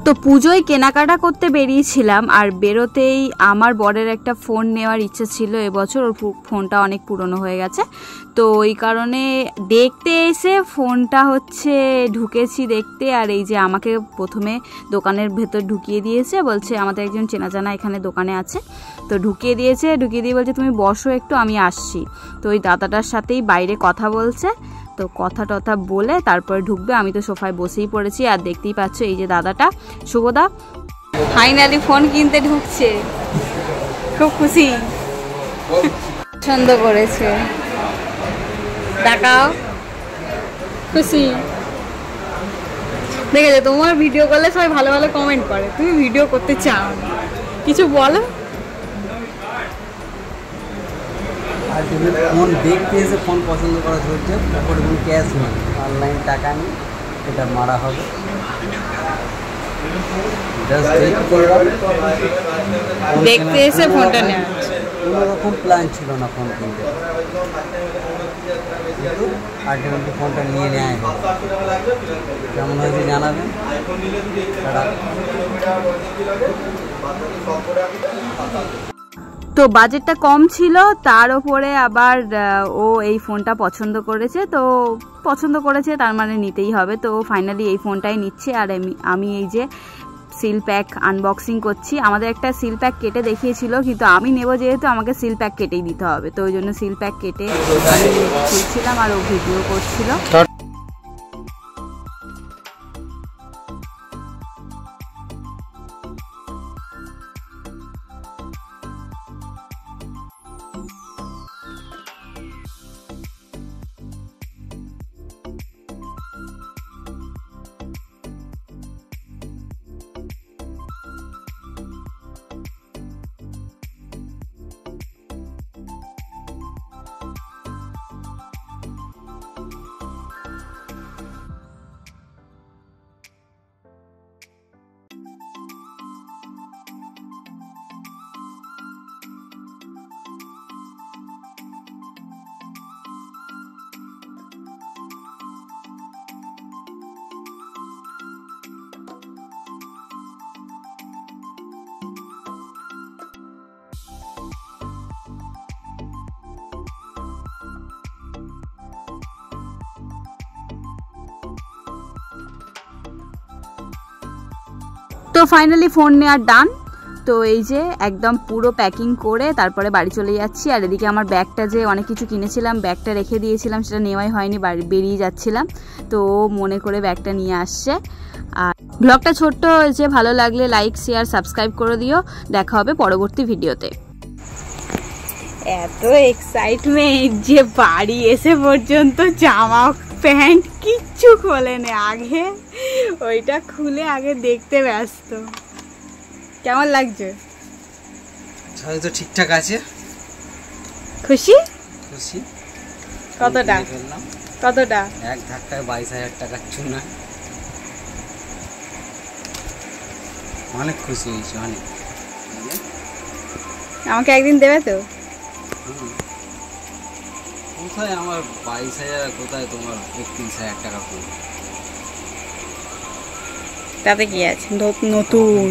তো পুজোয় কেনাকাটা করতে বেরিয়েছিলাম, আর বেরোতেই আমার বরের একটা ফোন নেওয়ার ইচ্ছে ছিল এবছর। ওর ফোনটা অনেক পুরনো হয়ে গেছে, তো ওই কারণে দেখতে এসে ফোনটা হচ্ছে ঢুকেছি দেখতে। আর এই যে আমাকে প্রথমে দোকানের ভেতর ঢুকিয়ে দিয়েছে, বলছে আমাদের একজন চেনা জানা এখানে দোকানে আছে, তো ঢুকিয়ে দিয়ে বলছে তুমি বসো একটু, আমি আসছি। তো ওই দাদাটার সাথেই বাইরে কথা বলছে, তো কথা টথা বলে তারপরে ঢুকবে। আমি তো সোফায় বসেই পড়েছি, আর দেখতেই পাচ্ছ এই যে দাদাটা শুভদা ফাইনালি ফোন কিনতে ঢুকছে, খুব খুশি, পছন্দ করেছে, টাকাও খুশি। দেখেছো তোমার ভিডিও করলে সবাই ভালো ভালো কমেন্ট করে, তুমি ভিডিও করতে চাও না, কিছু বলো। আর তুমি ফোন দেখতে এসে ফোন পছন্দ করা ধরছে, পকেটে কোনো ক্যাশ নেই, অনলাইন টাকা নেই, এটা মারা হবে। দেখতে এসে ফোনটা নেওয়া, কোনো রকম প্ল্যান ছিল না ফোন কিনতে, কিন্তু আলটিমেটলি ফোনটা নিয়ে নেওয়া হয়। কেমন হয়েছে জানাবেন। তো বাজেটটা কম ছিল, তার উপরে আবার ও এই ফোনটা পছন্দ করেছে, তো পছন্দ করেছে তার মানে নিতেই হবে। তো ফাইনালি এই ফোনটাই নিচ্ছে। আর আমি এই যে সিল প্যাক আনবক্সিং করছি। আমাদের একটা সিল প্যাক কেটে দেখিয়েছিল, কিন্তু আমি নেব যেহেতু আমাকে সিল প্যাক কেটেই দিতে হবে, তো ওই জন্য সিল প্যাক কেটে খুলছিলাম আর ও ভিডিও করছিল। তো ফাইনালি ফোন নেওয়ার ডান। তো এই যে একদম পুরো প্যাকিং করে তারপরে বাড়ি চলে যাচ্ছি। আর এদিকে আমার ব্যাগটা যে অনেক কিছু কিনেছিলাম, ব্যাগটা রেখে দিয়েছিলাম, সেটা নেওয়াই হয়নি, বেরিয়ে যাচ্ছিলাম, তো মনে করে ব্যাগটা নিয়ে আসছে। আর ব্লগটা ছোট্ট হয়েছে, ভালো লাগলে লাইক শেয়ার সাবস্ক্রাইব করে দিও। দেখা হবে পরবর্তী ভিডিওতে। এত এক্সাইটমেন্ট যে বাড়ি এসে পর্যন্ত জামা প্যান্ট কিচ্ছু খোলেনি, আগে ওইটা খুলে আগে দেখতে ব্যস্ত। কেমন লাগছে? সবই তো ঠিকঠাক আছে। খুশি? খুশি। কতটা? কতটা? এক ধাক্কায় 22,000 টাকার চুনা। অনেক খুশি হয়েছি, অনেক। আমাকে একদিন দেবে তো? কোথায় আমার 22,000, কোথায় তোমার 31,000 টাকা? তাতে কি আছে, নতুন